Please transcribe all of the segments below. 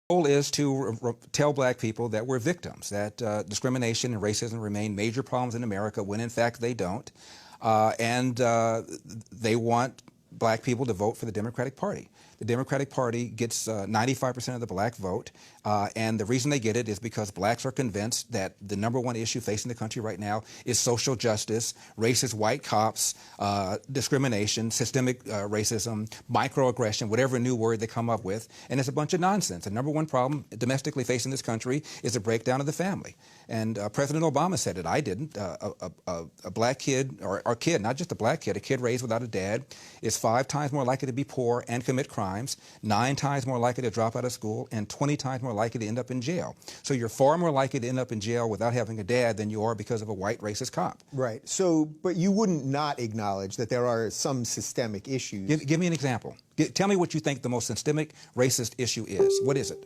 goal is to tell black people that we're victims, that discrimination and racism remain major problems in America when in fact they don't. And they want black people to vote for the Democratic Party. The Democratic Party gets 95% of the black vote, and the reason they get it is because blacks are convinced that the #1 issue facing the country right now is social justice, racist white cops, discrimination, systemic racism, microaggression, whatever new word they come up with, and it's a bunch of nonsense. The #1 problem domestically facing this country is a breakdown of the family. And President Obama said it, I didn't. A black kid, or kid, not just a black kid, a kid raised without a dad is 5 times more likely to be poor and commit crimes, 9 times more likely to drop out of school, and 20 times more likely to end up in jail. So you're far more likely to end up in jail without having a dad than you are because of a white racist cop. Right. So, but you wouldn't not acknowledge that there are some systemic issues. Give me an example. Tell me what you think the most systemic racist issue is. What is it?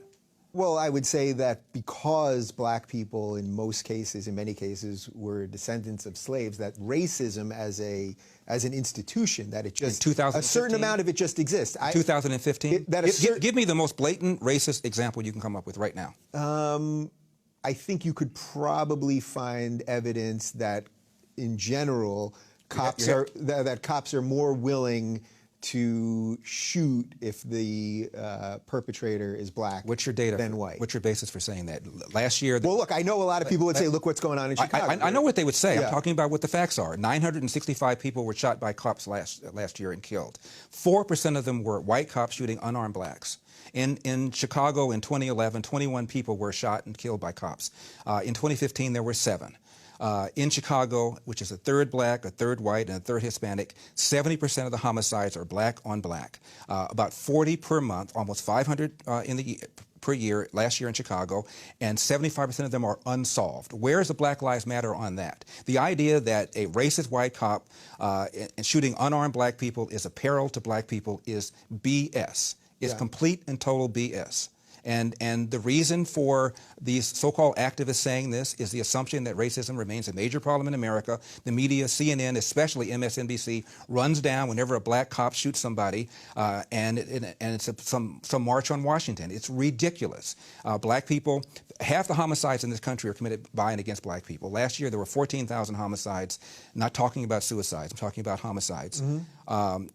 Well, I would say that because black people in most cases, in many cases, were descendants of slaves, that racism as an institution, that it just, a certain amount of it just exists. 2015? Give me the most blatant racist example you can come up with right now. I think you could probably find evidence that, in general, cops are more willing to shoot if the perpetrator is black than white. What's your basis for saying that? Last year... Well, look, I know a lot of people would say, look what's going on in Chicago. I know what they would say. Yeah. I'm talking about what the facts are. 965 people were shot by cops last year and killed. 4% of them were white cops shooting unarmed blacks. In Chicago in 2011, 21 people were shot and killed by cops. In 2015, there were 7. In Chicago, which is a third black, a third white, and a third Hispanic, 70% of the homicides are black on black. About 40 per month, almost 500 per year last year in Chicago, and 75% of them are unsolved. Where is the Black Lives Matter on that? The idea that a racist white cop and shooting unarmed black people is a peril to black people is BS. It's complete and total BS. And the reason for these so-called activists saying this is the assumption that racism remains a major problem in America. The media, CNN, especially MSNBC, runs down whenever a black cop shoots somebody, and it's some march on Washington. It's ridiculous. Black people, half the homicides in this country are committed by and against black people. Last year there were 14,000 homicides. Not talking about suicides, I'm talking about homicides.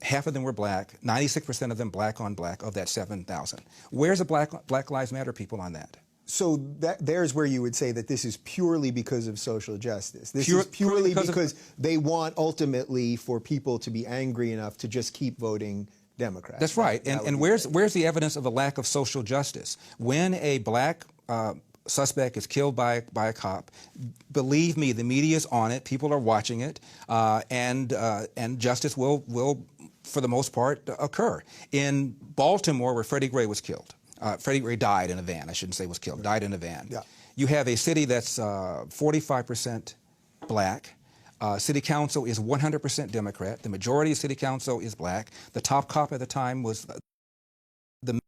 Half of them were black, 96% of them black on black of that 7,000. Where's the Black Lives Matter people on that? So there's where you would say that this is purely because of social justice. This is purely because they want ultimately for people to be angry enough to just keep voting Democrat. That's right. And where's the evidence of a lack of social justice? When a black suspect is killed by a cop, believe me, the media is on it. People are watching it, and justice will, for the most part, occur. In Baltimore, where Freddie Gray was killed, Freddie Gray died in a van. I shouldn't say was killed. Died in a van. Yeah. You have a city that's 45% black. City council is 100% Democrat. The majority of city council is black. The top cop at the time was the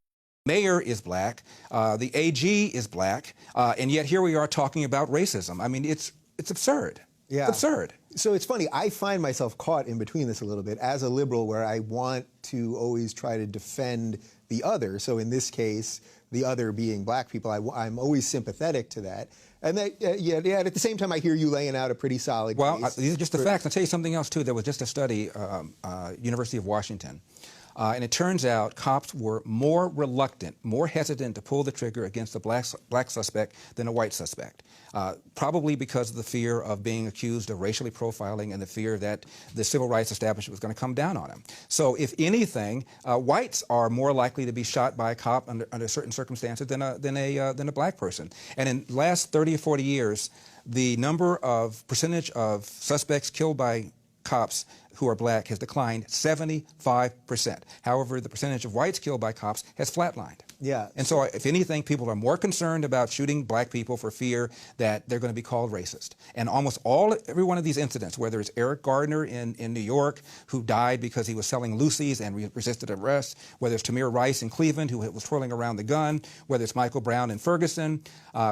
mayor is black. The AG is black. And yet here we are talking about racism. I mean, it's absurd. Yeah. It's absurd. So it's funny. I find myself caught in between this a little bit as a liberal, where I want to always try to defend the other. So in this case, the other being black people, I'm always sympathetic to that. And at the same time, I hear you laying out a pretty solid case. These are just the facts. I'll tell you something else, too. There was just a study, University of Washington. And it turns out cops were more reluctant, more hesitant to pull the trigger against a black suspect than a white suspect, probably because of the fear of being accused of racially profiling and the fear that the civil rights establishment was going to come down on him. So if anything, whites are more likely to be shot by a cop under certain circumstances than a black person. And in the last 30 or 40 years, the percentage of suspects killed by cops who are black has declined 75%. However, the percentage of whites killed by cops has flatlined. Yeah. And so if anything, people are more concerned about shooting black people for fear that they're going to be called racist. And almost every one of these incidents, whether it's Eric Gardner in New York, who died because he was selling Lucy's and resisted arrest, whether it's Tamir Rice in Cleveland, who was twirling around the gun, whether it's Michael Brown in Ferguson,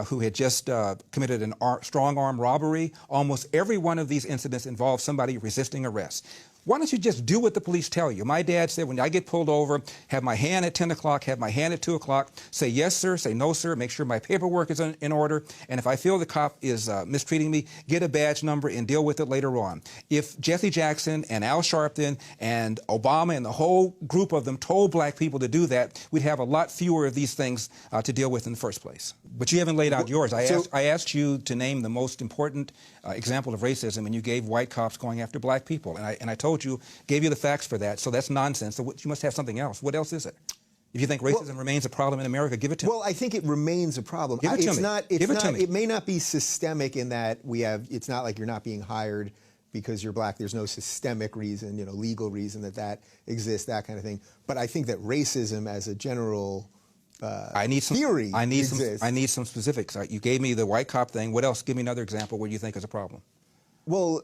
who had just committed a strong arm robbery, almost every one of these incidents involved somebody resisting arrest. Why don't you just do what the police tell you? My dad said, when I get pulled over, have my hand at 10 o'clock, have my hand at 2 o'clock, say yes, sir, say no, sir, make sure my paperwork is in order, and if I feel the cop is mistreating me, get a badge number and deal with it later on. If Jesse Jackson and Al Sharpton and Obama and the whole group of them told black people to do that, we'd have a lot fewer of these things to deal with in the first place. But you haven't laid out yours. I asked you to name the most important example of racism, and you gave white cops going after black people. And I told you, gave you the facts for that, so that's nonsense. So you must have something else. What else is it? If you think racism remains a problem in America, give it to me. Well, I think it remains a problem. Give it to me. It may not be systemic in that it's not like you're not being hired because you're black. There's no systemic reason, legal reason that exists, that kind of thing. But I think that racism as a general theory exists. I need some specifics. You gave me the white cop thing. What else? Give me another example where you think is a problem. Well,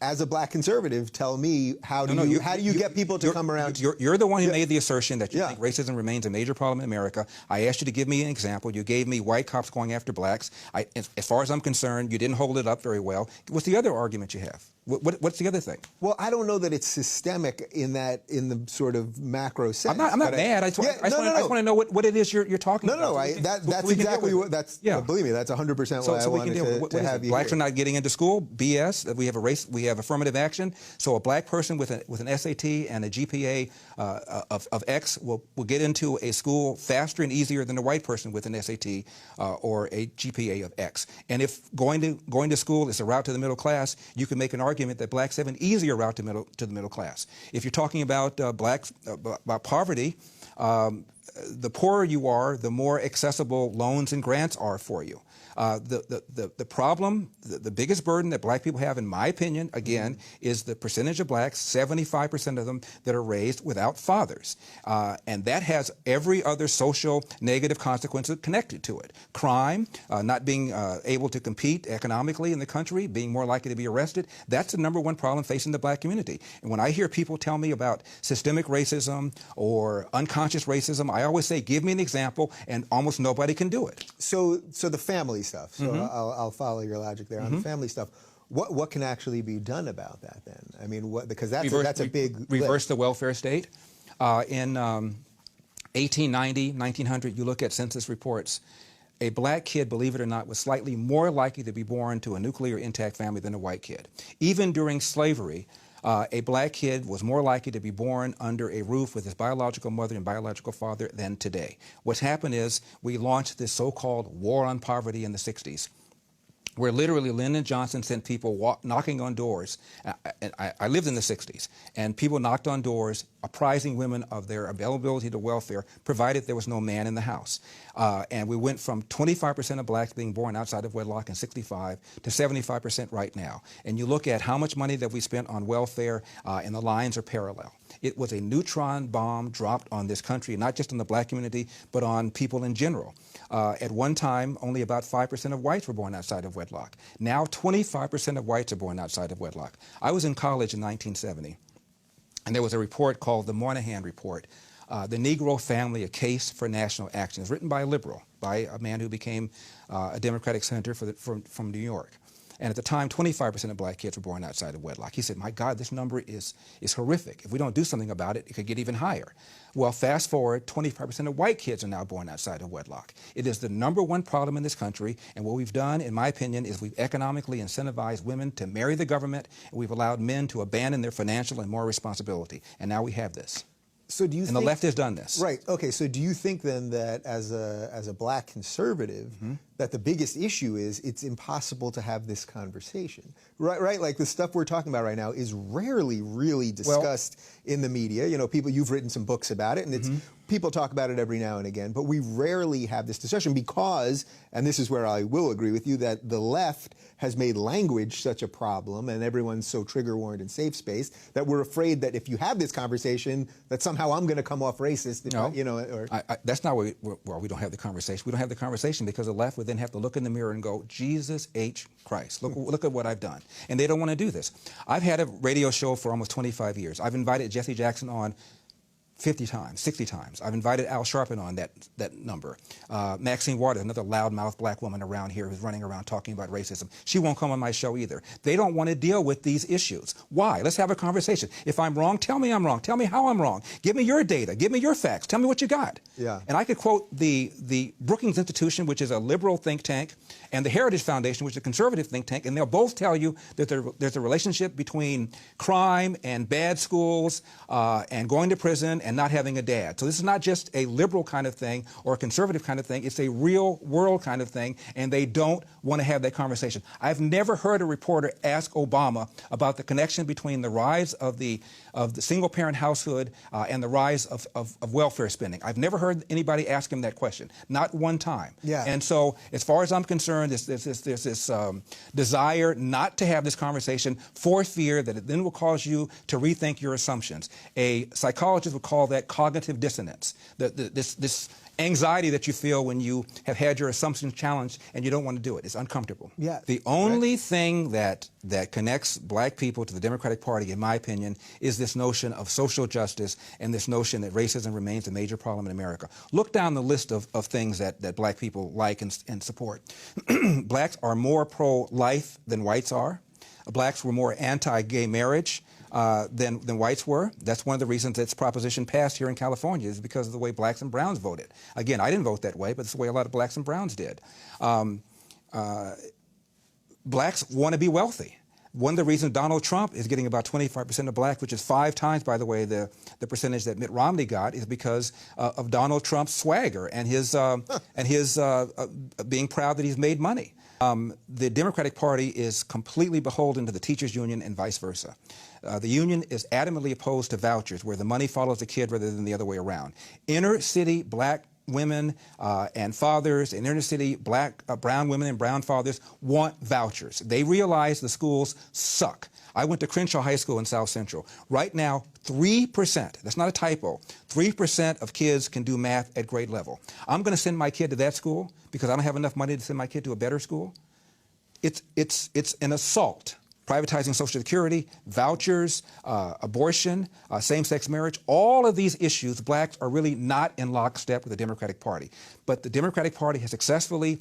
as a black conservative, tell me how do you get people to come around? You're the one who made the assertion that you think racism remains a major problem in America. I asked you to give me an example. You gave me white cops going after blacks. As far as I'm concerned, you didn't hold it up very well. What's the other argument you have? What's the other thing? Well, I don't know that it's systemic in the sort of macro sense. I'm not mad. I just want to know what it is you're talking about. That's exactly what. Believe me, that's 100% why I wanted to have you. Blacks are not getting into school. BS. We have affirmative action. So a black person with an SAT and a GPA of X will get into a school faster and easier than a white person with an SAT or a GPA of X. And if going to school is a route to the middle class, you can make an argument that blacks have an easier route to the middle class. If you're talking about about poverty, the poorer you are, the more accessible loans and grants are for you. The problem, the biggest burden that black people have, in my opinion, again, is the percentage of blacks, 75% of them, that are raised without fathers. And that has every other social negative consequence connected to it. Crime, not being able to compete economically in the country, being more likely to be arrested, that's the #1 problem facing the black community. And when I hear people tell me about systemic racism or unconscious racism, I always say, give me an example, and almost nobody can do it. So the family stuff. So I'll follow your logic there on the family stuff. What can actually be done about that then? I mean, because that's a big reverse the welfare state. In 1890, 1900, you look at census reports. A black kid, believe it or not, was slightly more likely to be born to a nuclear intact family than a white kid. Even during slavery, a black kid was more likely to be born under a roof with his biological mother and biological father than today. What's happened is we launched this so-called war on poverty in the 60s, where literally Lyndon Johnson sent people knocking on doors. I lived in the 60s, and people knocked on doors apprising women of their availability to welfare, provided there was no man in the house. And we went from 25% of blacks being born outside of wedlock in 65 to 75% right now. And you look at how much money that we spent on welfare, and the lines are parallel. It was a neutron bomb dropped on this country, not just on the black community, but on people in general. At one time, only about 5% of whites were born outside of wedlock. Now 25% of whites are born outside of wedlock. I was in college in 1970, and there was a report called the Moynihan Report, The Negro Family, A Case for National Action. It was written by a liberal, by a man who became a Democratic senator from New York. And at the time, 25% of black kids were born outside of wedlock. He said, my God, this number is horrific. If we don't do something about it, it could get even higher. Well, fast forward, 25% of white kids are now born outside of wedlock. It is the #1 problem in this country, and what we've done, in my opinion, is we've economically incentivized women to marry the government, and we've allowed men to abandon their financial and moral responsibility. And now we have this. So do you and the left has done this. Right. Okay. So do you think then that as a black conservative, that the biggest issue is it's impossible to have this conversation? Right. Like the stuff we're talking about right now is rarely really discussed in the media. You've written some books about it, and it's people talk about it every now and again, but we rarely have this discussion because, and this is where I will agree with you, that the left has made language such a problem, and everyone's so trigger-warned and safe-spaced, that we're afraid that if you have this conversation, that somehow I'm going to come off racist. That's not why we don't have the conversation. We don't have the conversation because the left would then have to look in the mirror and go, Jesus H. Christ, look at what I've done. And they don't want to do this. I've had a radio show for almost 25 years. I've invited Jesse Jackson on 50 times, 60 times. I've invited Al Sharpton on that number. Maxine Waters, another loudmouth black woman around here who's running around talking about racism. She won't come on my show either. They don't want to deal with these issues. Why? Let's have a conversation. If I'm wrong, tell me I'm wrong. Tell me how I'm wrong. Give me your data. Give me your facts. Tell me what you got. Yeah. And I could quote the Brookings Institution, which is a liberal think tank, and the Heritage Foundation, which is a conservative think tank, and they'll both tell you that there's a relationship between crime and bad schools and going to prison and not having a dad. So this is not just a liberal kind of thing or a conservative kind of thing. It's a real world kind of thing, and they don't want to have that conversation. I've never heard a reporter ask Obama about the connection between the rise of the single-parent household and the rise of welfare spending. I've never heard anybody ask him that question, not one time. Yeah. And so, as far as I'm concerned, there's this desire not to have this conversation for fear that it then will cause you to rethink your assumptions. A psychologist would call that cognitive dissonance. This anxiety that you feel when you have had your assumptions challenged and you don't want to do it. It's uncomfortable. Yeah. The only thing that connects black people to the Democratic Party, in my opinion, is this notion of social justice and this notion that racism remains a major problem in America. Look down the list of things that black people like and support. Blacks are more pro-life than whites are. Blacks were more anti-gay marriage than whites were. That's one of the reasons this proposition passed here in California, is because of the way blacks and browns voted. Again, I didn't vote that way, but it's the way a lot of blacks and browns did. Blacks want to be wealthy. One of the reasons Donald Trump is getting about 25% of blacks, which is 5 times, by the way, the percentage that Mitt Romney got, is because of Donald Trump's swagger and his being proud that he's made money. The Democratic Party is completely beholden to the teachers' union and vice versa. The union is adamantly opposed to vouchers, where the money follows the kid rather than the other way around. Inner city black women and fathers and inner city brown women and brown fathers want vouchers. They realize the schools suck. I went to Crenshaw High School in South Central. Right now, 3%, that's not a typo, 3% of kids can do math at grade level. I'm going to send my kid to that school because I don't have enough money to send my kid to a better school. It's an assault. Privatizing Social Security, vouchers, abortion, same-sex marriage, all of these issues, blacks are really not in lockstep with the Democratic Party. But the Democratic Party has successfully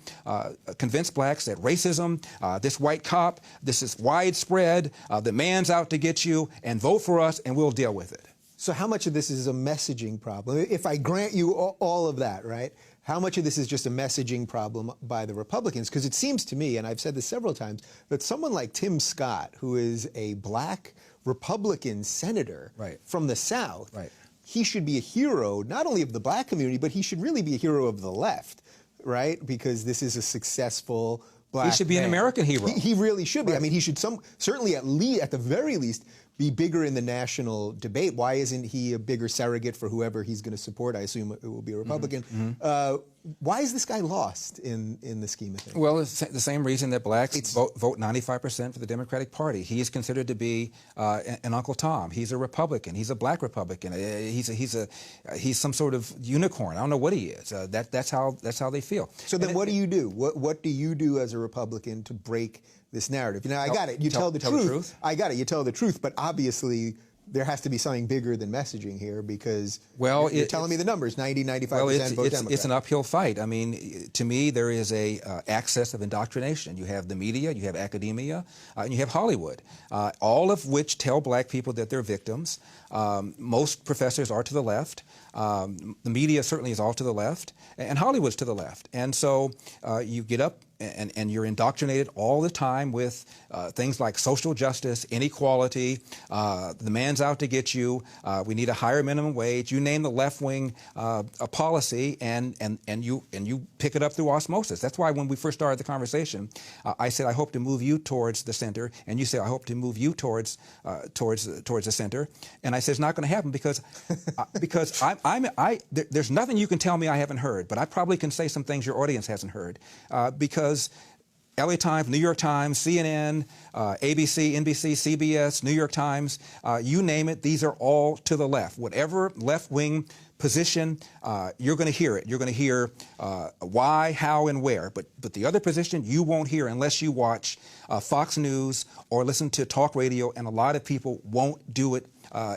convinced blacks that racism, this white cop, this is widespread, the man's out to get you, and vote for us and we'll deal with it. So how much of this is a messaging problem? If I grant you all of that, right? How much of this is just a messaging problem by the Republicans? Because it seems to me, and I've said this several times, that someone like Tim Scott, who is a black Republican senator from the South, he should be a hero, not only of the black community, but he should really be a hero of the left, right? Because this is a successful black man. He should be an American hero. He really should be. I mean, he should certainly at the very least, be bigger in the national debate. Why isn't he a bigger surrogate for whoever he's going to support? I assume it will be a Republican. Why is this guy lost in the scheme of things? Well, it's the same reason that blacks vote 95% for the Democratic Party. He is considered to be an Uncle Tom. He's a Republican. He's a black Republican. He's some sort of unicorn. I don't know what he is. That's how they feel. So then, what do you do? What do you do as a Republican to break this narrative? Now, I got it. You tell the truth. I got it. You tell the truth. But obviously, there has to be something bigger than messaging here, because you're telling me the numbers, 90-95% vote Democrat. It's an uphill fight. I mean, to me, there is a access of indoctrination. You have the media, you have academia, and you have Hollywood, all of which tell black people that they're victims. Most professors are to the left. The media certainly is all to the left, and Hollywood's to the left. And so you get up and you're indoctrinated all the time with things like social justice, inequality, the man's out to get you, we need a higher minimum wage. You name the left-wing policy, and you pick it up through osmosis. That's why when we first started the conversation, I said I hope to move you towards the center, and you said I hope to move you towards the center, and I said it's not going to happen because there's nothing you can tell me I haven't heard, but I probably can say some things your audience hasn't heard, because LA Times, New York Times, CNN, ABC, NBC, CBS, New York Times, you name it, these are all to the left. Whatever left-wing position, you're going to hear it. You're going to hear why, how, and where. But the other position you won't hear unless you watch Fox News or listen to talk radio, and a lot of people won't do it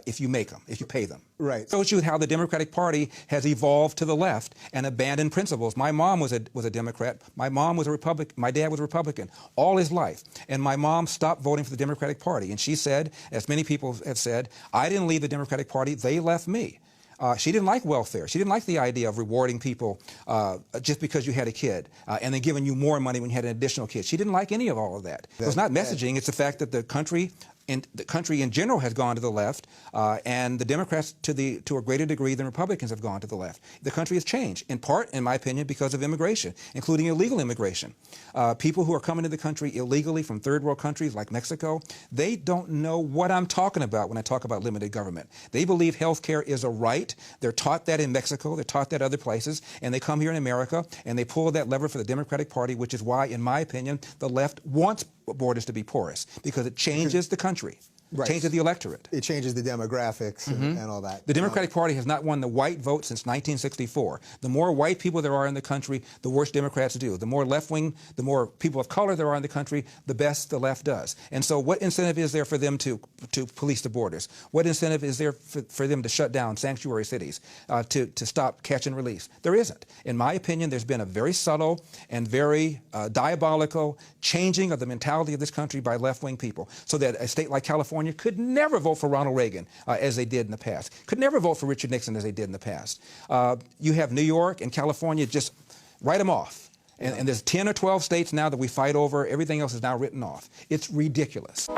if you make them, if you pay them. Right. Shows you how the Democratic Party has evolved to the left and abandoned principles. My mom was a Democrat. My mom was a Republican. My dad was a Republican all his life. And my mom stopped voting for the Democratic Party. And she said, as many people have said, I didn't leave the Democratic Party, they left me. She didn't like welfare. She didn't like the idea of rewarding people just because you had a kid and then giving you more money when you had an additional kid. She didn't like any of all of that. It's not messaging. It's the fact that the country in general has gone to the left, and the Democrats to a greater degree than Republicans have gone to the left. The country has changed, in part, in my opinion, because of immigration, including illegal immigration. People who are coming to the country illegally from third world countries like Mexico, they don't know what I'm talking about when I talk about limited government. They believe health care is a right. They're taught that in Mexico. They're taught that other places. And they come here in America, and they pull that lever for the Democratic Party, which is why, in my opinion, the left wants borders to be porous, because it changes the country. Right. Changes the electorate. It changes the demographics and all that. The Democratic Party has not won the white vote since 1964. The more white people there are in the country, the worse Democrats do. The more left-wing, the more people of color there are in the country, the best the left does. And so what incentive is there for them to police the borders? What incentive is there for them to shut down sanctuary cities, to stop catch and release? There isn't. In my opinion, there's been a very subtle and very diabolical changing of the mentality of this country by left-wing people, so that a state like California could never vote for Ronald Reagan as they did in the past, could never vote for Richard Nixon as they did in the past. You have New York and California, just write them off. And there's 10 or 12 states now that we fight over. Everything else is now written off. It's ridiculous.